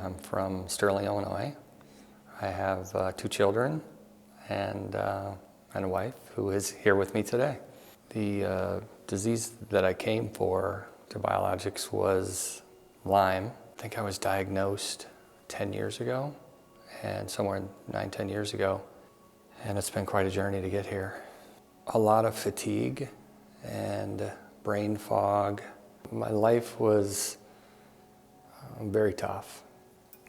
I'm from Sterling, Illinois. I have 2 children and a wife who is here with me today. The disease that I came for to Biologix was Lyme. I think I was diagnosed 10 years ago, and somewhere 9-10 years ago, and it's been quite a journey to get here. A lot of fatigue and brain fog. My life was very tough.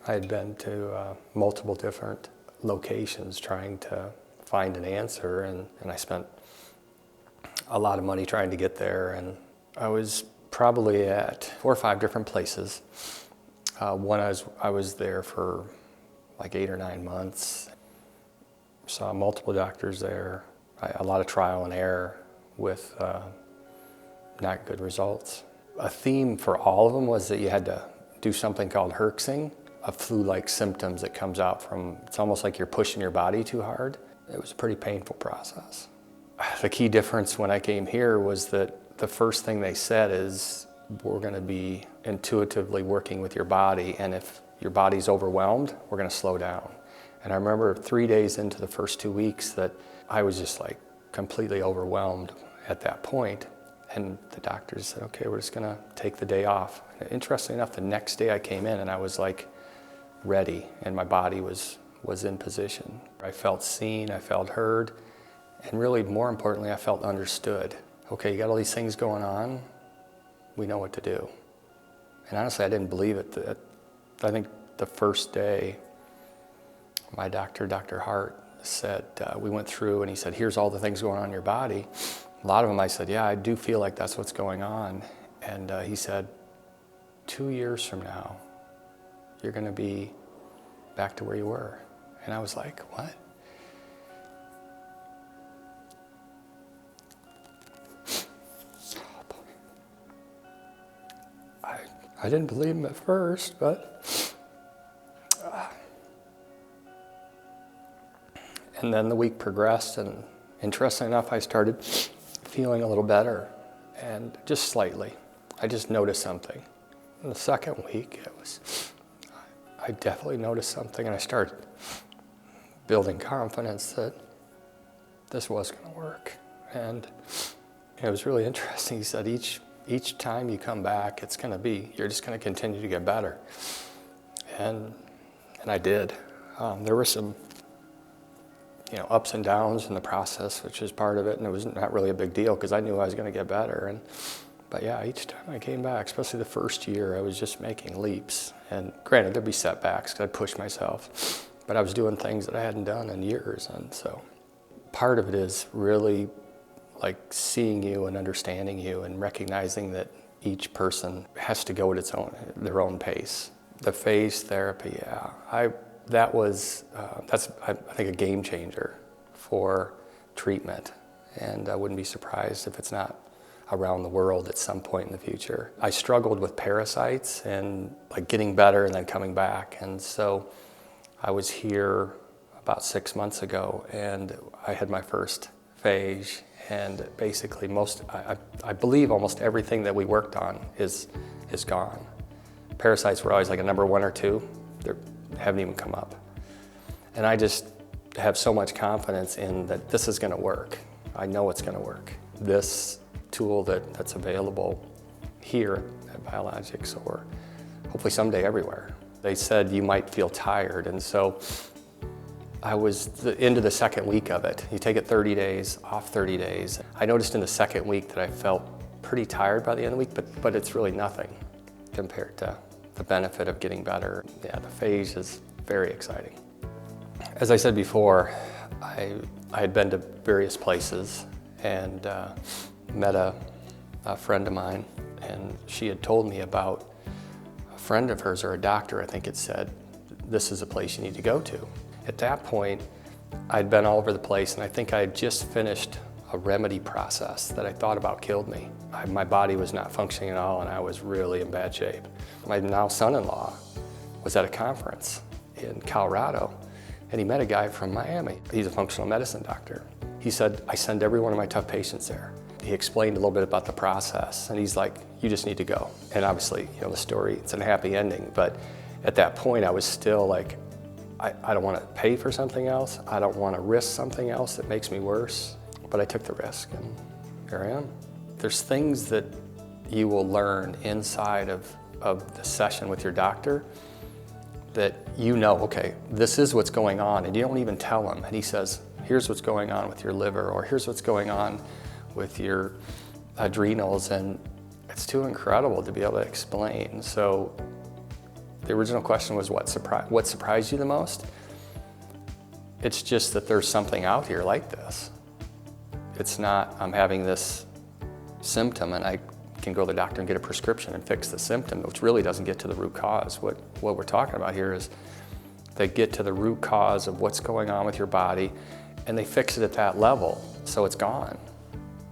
I had been to multiple different locations trying to find an answer, and I spent a lot of money trying to get there, and I was probably at 4 or 5 different places. One I was there for like 8 or 9 months. Saw multiple doctors there, a lot of trial and error with not good results. A theme for all of them was that you had to do something called herxing, a flu-like symptoms that comes out from, it's almost like you're pushing your body too hard. It was a pretty painful process. The key difference when I came here was that the first thing they said is, we're going to be intuitively working with your body, and if your body's overwhelmed, we're going to slow down. And I remember 3 days into the first 2 weeks that I was just like completely overwhelmed at that point. And the doctors said, okay, we're just going to take the day off. And interestingly enough, the next day I came in and I was like ready, and my body was in position. I felt seen, I felt heard, and really more importantly, I felt understood. Okay, you got all these things going on, we know what to do. And honestly, I didn't believe it. I think the first day, my doctor, Dr. Hart, said, we went through and he said, here's all the things going on in your body. A lot of them I said, yeah, I do feel like that's what's going on. And he said, 2 years from now, you're going to be back to where you were. And I was like, what? I didn't believe him at first, but and then the week progressed, and interestingly enough, I started feeling a little better, and just slightly. I just noticed something. In the second week, I definitely noticed something, and I started building confidence that this was going to work. And it was really interesting. He said, each time you come back, you're just going to continue to get better. And I did. There were some ups and downs in the process, which is part of it, and it was not really a big deal because I knew I was going to get better. But yeah, each time I came back, especially the first year, I was just making leaps. And granted, there'd be setbacks because I'd push myself, but I was doing things that I hadn't done in years. And so part of it is really like seeing you and understanding you and recognizing that each person has to go at their own pace. The phage therapy, yeah, that's I think a game changer for treatment, and I wouldn't be surprised if it's not around the world at some point in the future. I struggled with parasites and like getting better and then coming back, and so I was here about 6 months ago, and I had my first phage, and basically I believe almost everything that we worked on is gone. Parasites were always like a number 1 or 2. They haven't even come up. And I just have so much confidence in that this is going to work. I know it's going to work. This tool that's available here at Biologix, or hopefully someday everywhere. They said you might feel tired, and so I was into the second week of it. You take it 30 days, off 30 days. I noticed in the second week that I felt pretty tired by the end of the week, but it's really nothing compared to the benefit of getting better. Yeah, the phage is very exciting. As I said before, I had been to various places and met a friend of mine, and she had told me about a friend of hers, or a doctor, I think it said, this is a place you need to go to. At that point, I'd been all over the place, and I think I had just finished a remedy process that I thought about killed me. My body was not functioning at all, and I was really in bad shape. My now son-in-law was at a conference in Colorado, and he met a guy from Miami. He's a functional medicine doctor. He said, I send every one of my tough patients there. He explained a little bit about the process, and he's like, you just need to go. And obviously, the story, it's a happy ending, but at that point I was still like, I don't want to pay for something else. I don't want to risk something else that makes me worse. But I took the risk, and here I am. There's things that you will learn inside of the session with your doctor that you know, okay, this is what's going on, and you don't even tell him. And he says, here's what's going on with your liver, or here's what's going on with your adrenals, and it's too incredible to be able to explain. So the original question was, what surprised you the most? It's just that there's something out here like this. It's not, I'm having this symptom and I can go to the doctor and get a prescription and fix the symptom, which really doesn't get to the root cause. What we're talking about here is they get to the root cause of what's going on with your body, and they fix it at that level, so it's gone.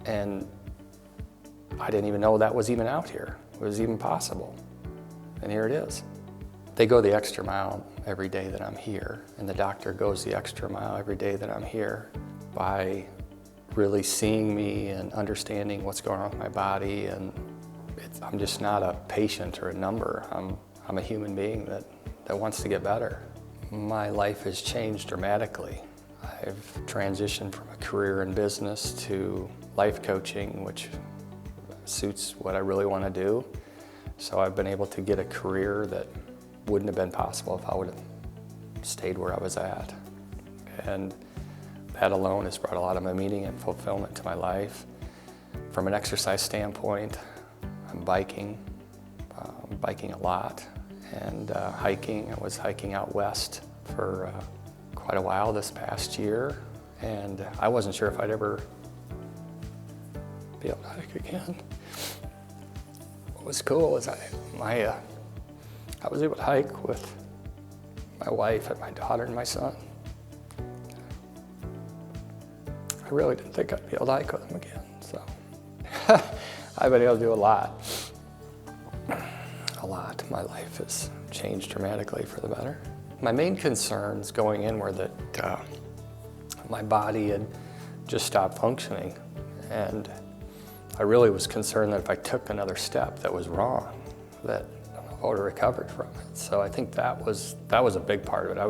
And I didn't even know that was even out here. It was even possible. And here it is. They go the extra mile every day that I'm here, and the doctor goes the extra mile every day that I'm here by really seeing me and understanding what's going on with my body. And I'm just not a patient or a number. I'm a human being that wants to get better. My life has changed dramatically. I've transitioned from a career in business to life coaching, which suits what I really want to do. So I've been able to get a career that wouldn't have been possible if I would have stayed where I was at. And that alone has brought a lot of my meaning and fulfillment to my life. From an exercise standpoint, I'm biking a lot, and hiking. I was hiking out west for quite a while this past year, and I wasn't sure if I'd ever be able to hike again. What was cool is I was able to hike with my wife and my daughter and my son. I really didn't think I'd be able to hike with them again, so I've been able to do a lot. My life has changed dramatically for the better. My main concerns going in were that my body had just stopped functioning, and I really was concerned that if I took another step that was wrong, that I would have recovered from it. So I think that was a big part of it.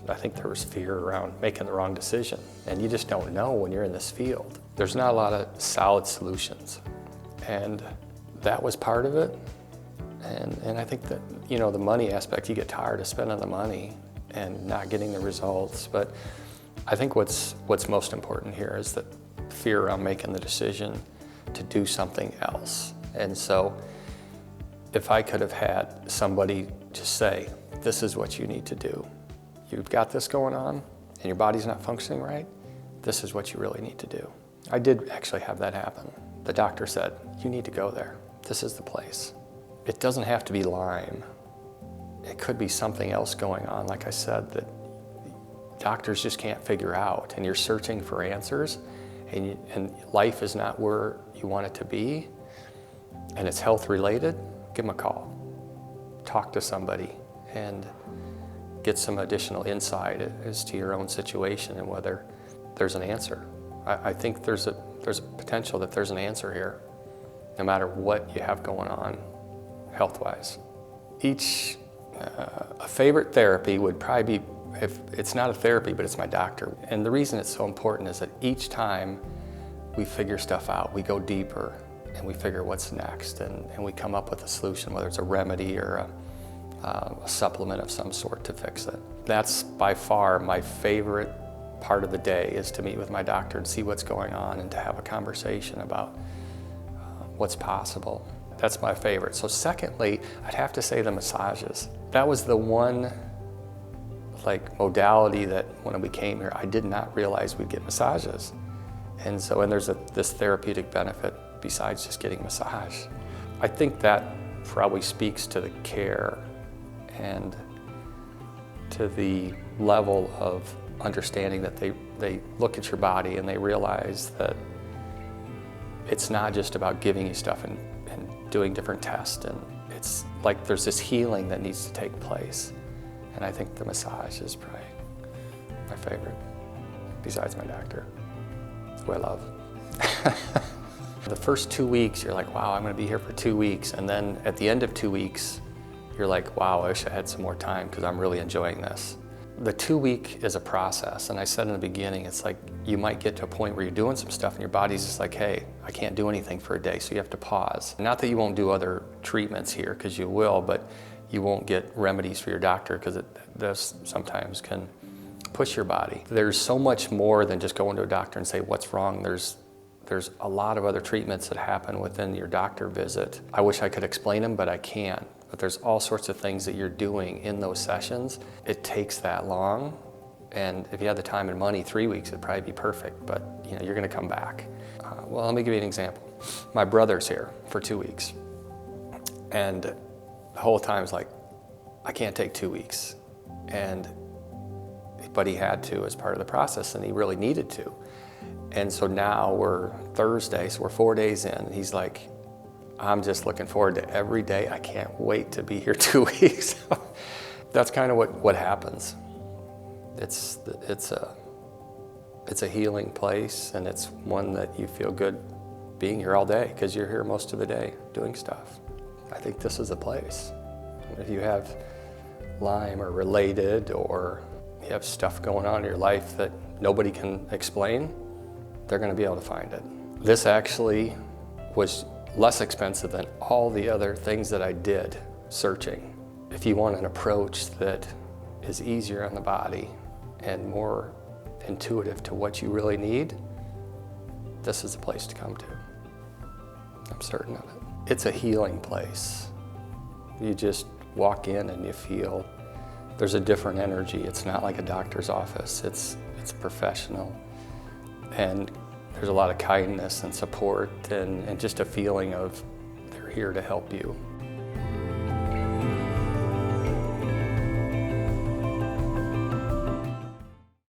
I think there was fear around making the wrong decision, and you just don't know when you're in this field. There's not a lot of solid solutions, and that was part of it. And I think that, you know, the money aspect, you get tired of spending the money and not getting the results. But I think what's most important here is that fear around making the decision to do something else. And so if I could have had somebody just say, this is what you need to do. You've got this going on and your body's not functioning right, this is what you really need to do. I did actually have that happen. The doctor said, you need to go there. This is the place. It doesn't have to be Lyme. It could be something else going on, like I said, that doctors just can't figure out, and you're searching for answers, and life is not where you want it to be, and it's health related. Give them a call. Talk to somebody and get some additional insight as to your own situation and whether there's an answer. I think there's a potential that there's an answer here, no matter what you have going on health-wise. A favorite therapy would probably be, if it's not a therapy, but it's my doctor. And the reason it's so important is that each time we figure stuff out, we go deeper and we figure what's next, and we come up with a solution, whether it's a remedy or a supplement of some sort to fix it. That's by far my favorite part of the day, is to meet with my doctor and see what's going on and to have a conversation about what's possible. That's my favorite. So secondly, I'd have to say the massages. That was the one modality that when we came here, I did not realize we'd get massages. And there's this therapeutic benefit besides just getting massage. I think that probably speaks to the care and to the level of understanding that they look at your body and they realize that it's not just about giving you stuff and doing different tests, and it's like there's this healing that needs to take place. And I think the massage is probably my favorite, besides my doctor, who I love. The first 2 weeks, you're like, wow, I'm gonna be here for 2 weeks. And then at the end of 2 weeks, you're like, wow, I wish I had some more time because I'm really enjoying this. The 2-week is a process, and I said in the beginning, it's like you might get to a point where you're doing some stuff and your body's just like, hey, I can't do anything for a day, so you have to pause. Not that you won't do other treatments here, because you will, but you won't get remedies for your doctor because this sometimes can push your body. There's so much more than just going to a doctor and say, what's wrong? There's a lot of other treatments that happen within your doctor visit. I wish I could explain them, but I can't. But there's all sorts of things that you're doing in those sessions. It takes that long, and if you had the time and money, 3 weeks would probably be perfect, but you're gonna come back. Well, let me give you an example. My brother's here for 2 weeks, and the whole time it's like, I can't take 2 weeks, but he had to as part of the process, and he really needed to. And so now we're Thursday, so we're 4 days in. He's like, I'm just looking forward to every day. I can't wait to be here 2 weeks. That's kind of what happens. It's a healing place, and it's one that you feel good being here all day because you're here most of the day doing stuff. I think this is a place. If you have Lyme or related, or you have stuff going on in your life that nobody can explain, they're going to be able to find it. This actually was less expensive than all the other things that I did searching. If you want an approach that is easier on the body and more intuitive to what you really need, this is the place to come to. I'm certain of it. It's a healing place. You just walk in and you feel there's a different energy. It's not like a doctor's office. It's professional. And there's a lot of kindness and support and just a feeling of they're here to help you.